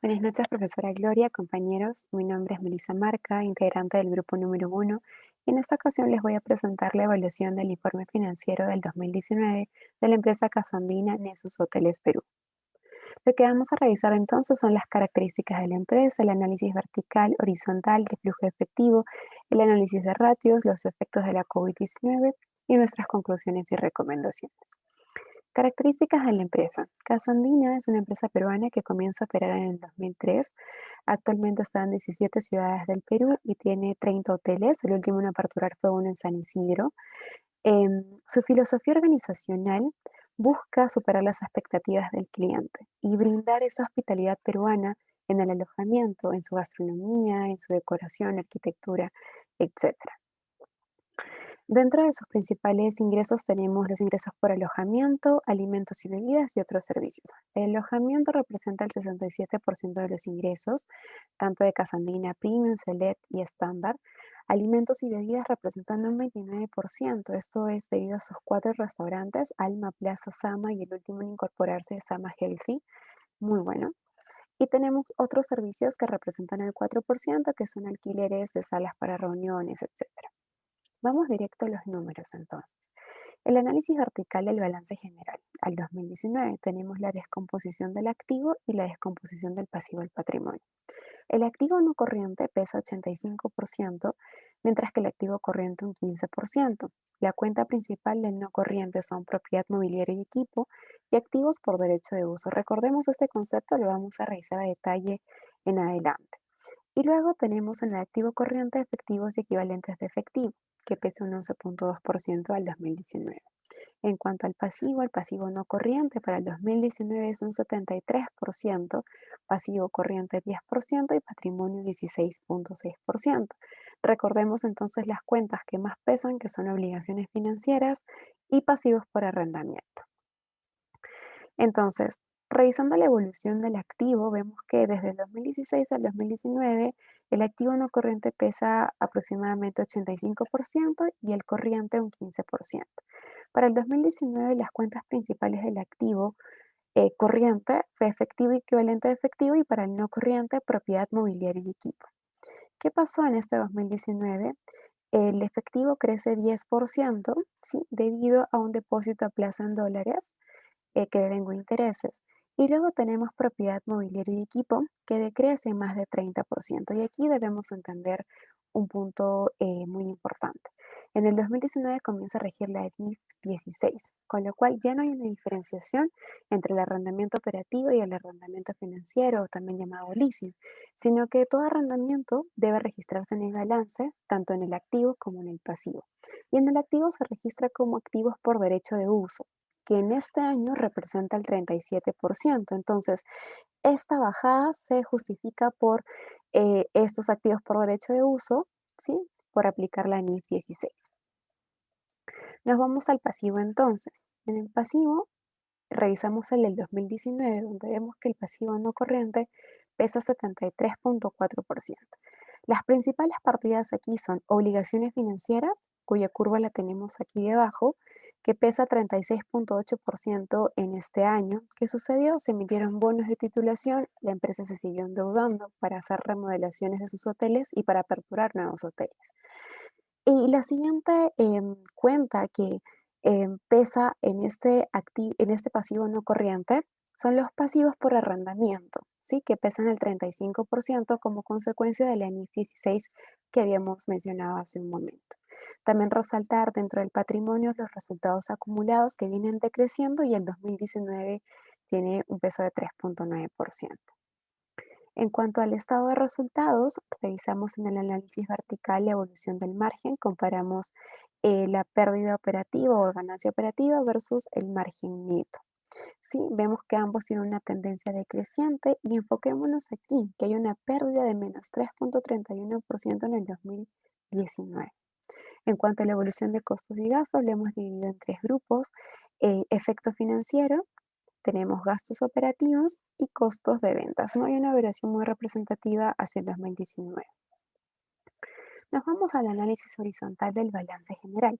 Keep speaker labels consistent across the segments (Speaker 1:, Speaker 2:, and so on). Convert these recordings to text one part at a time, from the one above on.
Speaker 1: Buenas noches, profesora Gloria, compañeros. Mi nombre es Melissa Marca, integrante del grupo número 1, y en esta ocasión les voy a presentar la evaluación del informe financiero del 2019 de la empresa Casandina Nesus Hoteles Perú. Lo que vamos a revisar entonces son las características de la empresa, el análisis vertical, horizontal de flujo efectivo, el análisis de ratios, los efectos de la COVID-19 y nuestras conclusiones y recomendaciones. Características de la empresa. Casa Andina es una empresa peruana que comienza a operar en el 2003. Actualmente está en 17 ciudades del Perú y tiene 30 hoteles. El último en aperturar fue uno en San Isidro. Su filosofía organizacional busca superar las expectativas del cliente y brindar esa hospitalidad peruana en el alojamiento, en su gastronomía, en su decoración, arquitectura, etcétera. Dentro de sus principales ingresos tenemos los ingresos por alojamiento, alimentos y bebidas y otros servicios. El alojamiento representa el 67% de los ingresos, tanto de Casandina Premium, Select y Estándar. Alimentos y bebidas representan un 29%. Esto es debido a sus 4 restaurantes, Alma, Plaza, Sama y el último en incorporarse, Sama Healthy. Muy bueno. Y tenemos otros servicios que representan el 4%, que son alquileres de salas para reuniones, etc. Vamos directo a los números entonces. El análisis vertical del balance general. Al 2019 tenemos la descomposición del activo y la descomposición del pasivo del patrimonio. El activo no corriente pesa 85%, mientras que el activo corriente un 15%. La cuenta principal del no corriente son propiedad mobiliaria y equipo y activos por derecho de uso. Recordemos este concepto, lo vamos a revisar a detalle en adelante. Y luego tenemos en el activo corriente efectivos y equivalentes de efectivo, que pesa un 11.2% al 2019. En cuanto al pasivo, el pasivo no corriente para el 2019 es un 73%, pasivo corriente 10% y patrimonio 16.6%. Recordemos entonces las cuentas que más pesan, que son obligaciones financieras y pasivos por arrendamiento. Entonces, revisando la evolución del activo, vemos que desde el 2016 al 2019, el activo no corriente pesa aproximadamente 85% y el corriente un 15%. Para el 2019, las cuentas principales del activo corriente fue efectivo y equivalente de efectivo y para el no corriente, propiedad mobiliaria y equipo. ¿Qué pasó en este 2019? El efectivo crece 10%, ¿sí? Debido a un depósito a plazo en dólares que devengo intereses. Y luego tenemos propiedad mobiliaria y equipo que decrece más de 30%. Y aquí debemos entender un punto muy importante. En el 2019 comienza a regir la NIF 16, con lo cual ya no hay una diferenciación entre el arrendamiento operativo y el arrendamiento financiero, o también llamado leasing, sino que todo arrendamiento debe registrarse en el balance, tanto en el activo como en el pasivo. Y en el activo se registra como activos por derecho de uso, que en este año representa el 37%. Entonces, esta bajada se justifica por estos activos por derecho de uso, ¿sí? Por aplicar la NIF 16. Nos vamos al pasivo entonces. En el pasivo, revisamos el del 2019, donde vemos que el pasivo no corriente pesa 73.4%. Las principales partidas aquí son obligaciones financieras, cuya curva la tenemos aquí debajo, que pesa 36.8% en este año. ¿Qué sucedió? Se emitieron bonos de titulación, la empresa se siguió endeudando para hacer remodelaciones de sus hoteles y para aperturar nuevos hoteles. Y la siguiente cuenta que pesa en este pasivo no corriente son los pasivos por arrendamiento, ¿sí? Que pesan el 35% como consecuencia de la NIF 16 que habíamos mencionado hace un momento. También resaltar dentro del patrimonio los resultados acumulados que vienen decreciendo y el 2019 tiene un peso de 3.9%. En cuanto al estado de resultados, revisamos en el análisis vertical la evolución del margen, comparamos la pérdida operativa o ganancia operativa versus el margen neto. Sí, vemos que ambos tienen una tendencia decreciente y enfoquémonos aquí, que hay una pérdida de menos 3.31% en el 2019. En cuanto a la evolución de costos y gastos, lo hemos dividido en 3 grupos: efecto financiero, tenemos gastos operativos y costos de ventas. No hay una variación muy representativa hacia el 2019. Nos vamos al análisis horizontal del balance general.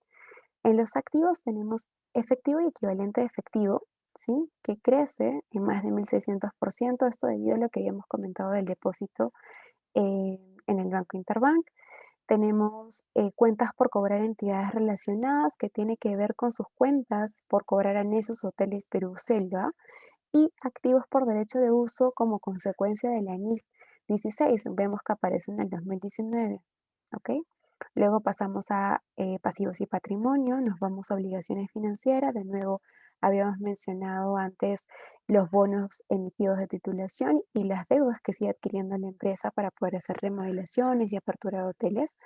Speaker 1: En los activos tenemos efectivo y equivalente de efectivo, ¿sí? Que crece en más de 1.600%, esto debido a lo que habíamos comentado del depósito en el Banco Interbank. Tenemos cuentas por cobrar entidades relacionadas que tiene que ver con sus cuentas por cobrar a Nesus Hoteles Perú Selva y activos por derecho de uso como consecuencia de la NIF 16. Vemos que aparece en el 2019. ¿Ok? Luego pasamos a pasivos y patrimonio, nos vamos a obligaciones financieras. De nuevo, habíamos mencionado antes los bonos emitidos de titulación y las deudas que sigue adquiriendo la empresa para poder hacer remodelaciones y apertura de hoteles.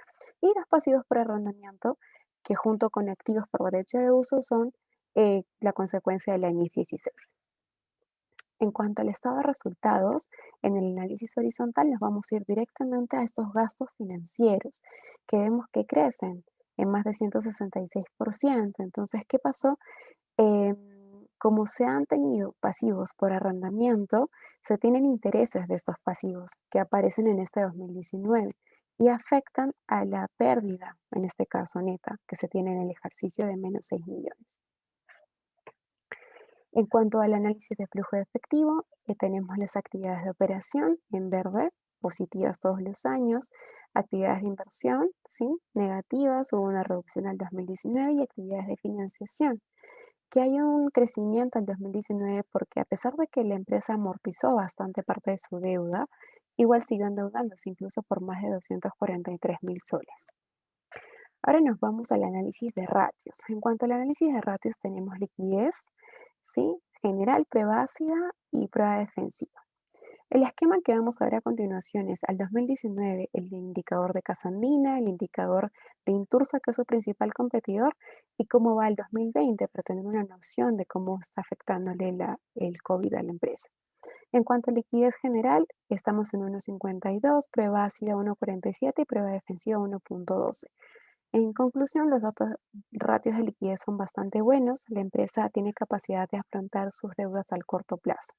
Speaker 1: Y los pasivos por arrendamiento, que junto con activos por derecho de uso son la consecuencia de la NIF 16. En cuanto al estado de resultados, en el análisis horizontal nos vamos a ir directamente a estos gastos financieros, que vemos que crecen en más de 166%. Entonces, ¿qué pasó? Em, Como se han tenido pasivos por arrendamiento, se tienen intereses de estos pasivos que aparecen en este 2019 y afectan a la pérdida, en este caso neta, que se tiene en el ejercicio de menos 6 millones. En cuanto al análisis de flujo de efectivo, tenemos las actividades de operación en verde, positivas todos los años, actividades de inversión, ¿sí? Negativas, hubo una reducción al 2019 y actividades de financiación, que hay un crecimiento en 2019 porque a pesar de que la empresa amortizó bastante parte de su deuda, igual siguió endeudándose incluso por más de 243.000 soles. Ahora nos vamos al análisis de ratios. En cuanto al análisis de ratios, tenemos liquidez, ¿sí? General, prueba ácida y prueba defensiva. El esquema que vamos a ver a continuación es al 2019 el indicador de Casa Andina, el indicador de Intursa, que es su principal competidor, y cómo va el 2020 para tener una noción de cómo está afectándole el COVID a la empresa. En cuanto a liquidez general, estamos en 1,52, prueba ácida 1,47 y prueba defensiva 1,12. En conclusión, los ratios de liquidez son bastante buenos. La empresa tiene capacidad de afrontar sus deudas al corto plazo.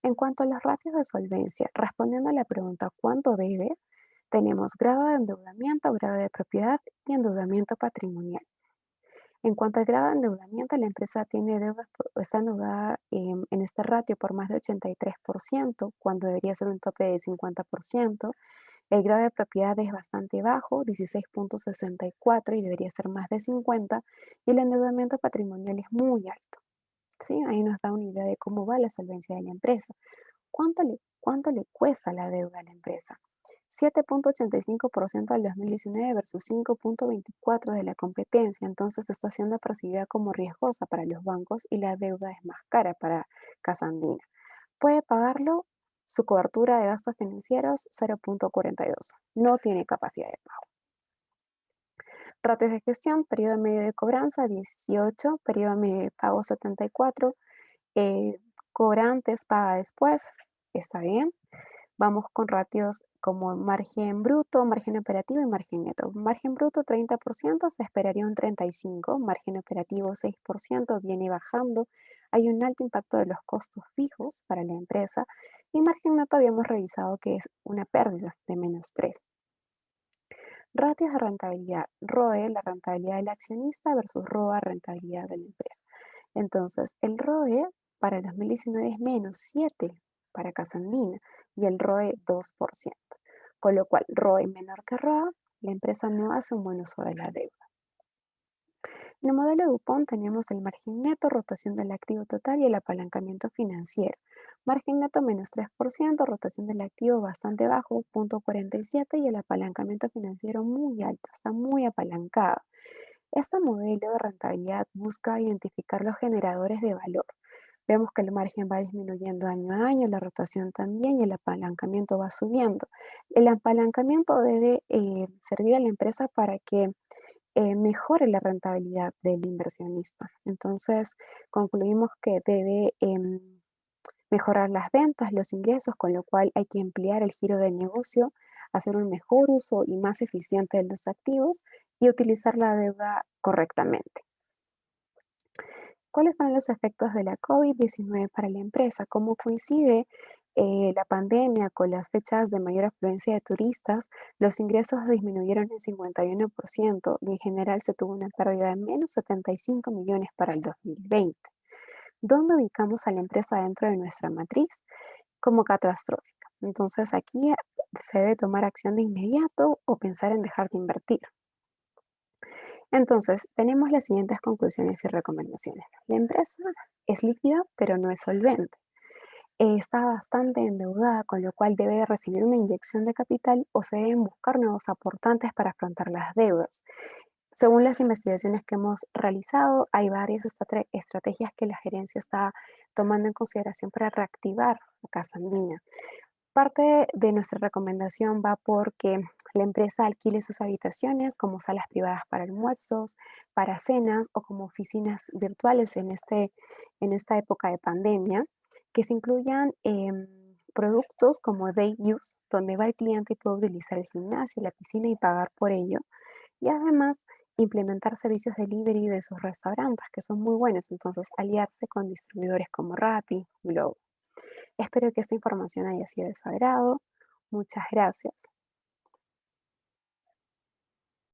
Speaker 1: En cuanto a los ratios de solvencia, respondiendo a la pregunta ¿cuánto debe? Tenemos grado de endeudamiento, grado de propiedad y endeudamiento patrimonial. En cuanto al grado de endeudamiento, la empresa tiene deudas, está endeudada en este ratio por más de 83%, cuando debería ser un tope de 50%. El grado de propiedad es bastante bajo, 16,64 y debería ser más de 50, y el endeudamiento patrimonial es muy alto. ¿Sí? Ahí nos da una idea de cómo va la solvencia de la empresa. ¿Cuánto le cuesta la deuda a la empresa? 7,85% del 2019 versus 5,24% de la competencia, entonces está siendo percibida como riesgosa para los bancos y la deuda es más cara para Casa Andina. ¿Puede pagarlo? Su cobertura de gastos financieros 0,42. No tiene capacidad de pago. Ratios de gestión, periodo medio de cobranza 18, periodo medio de pago 74, cobra antes, paga después, está bien. Vamos con ratios como margen bruto, margen operativo y margen neto. Margen bruto 30%, se esperaría un 35%, margen operativo 6%, viene bajando. Hay un alto impacto de los costos fijos para la empresa y margen neto habíamos revisado que es una pérdida de -3%. Ratios de rentabilidad, ROE, la rentabilidad del accionista versus ROA, rentabilidad de la empresa. Entonces, el ROE para el 2019 es -7 para Casa Andina y el ROE 2%. Con lo cual, ROE menor que ROA, la empresa no hace un buen uso de la deuda. En el modelo DuPont tenemos el margen neto, rotación del activo total y el apalancamiento financiero. Margen neto -3%, rotación del activo bastante bajo, 0,47 y el apalancamiento financiero muy alto, está muy apalancado. Este modelo de rentabilidad busca identificar los generadores de valor. Vemos que el margen va disminuyendo año a año, la rotación también y el apalancamiento va subiendo. El apalancamiento debe servir a la empresa para que mejore la rentabilidad del inversionista. Entonces, concluimos que debe mejorar las ventas, los ingresos, con lo cual hay que ampliar el giro del negocio, hacer un mejor uso y más eficiente de los activos y utilizar la deuda correctamente. ¿Cuáles fueron los efectos de la COVID-19 para la empresa? ¿Cómo coincide la pandemia con las fechas de mayor afluencia de turistas? Los ingresos disminuyeron en 51% y en general se tuvo una pérdida de -75 millones para el 2020. ¿Dónde ubicamos a la empresa dentro de nuestra matriz como catastrófica? Entonces aquí se debe tomar acción de inmediato o pensar en dejar de invertir. Entonces, tenemos las siguientes conclusiones y recomendaciones. La empresa es líquida, pero no es solvente. Está bastante endeudada, con lo cual debe recibir una inyección de capital o se deben buscar nuevos aportantes para afrontar las deudas. Según las investigaciones que hemos realizado, hay varias estrategias que la gerencia está tomando en consideración para reactivar la Casa Andina. Parte de nuestra recomendación va porque la empresa alquile sus habitaciones como salas privadas para almuerzos, para cenas o como oficinas virtuales en esta época de pandemia, que se incluyan productos como Day Use, donde va el cliente y puede utilizar el gimnasio, la piscina y pagar por ello. Y además, implementar servicios delivery de sus restaurantes, que son muy buenos. Entonces, aliarse con distribuidores como Rappi, Globo. Espero que esta información haya sido de su agrado. Muchas gracias.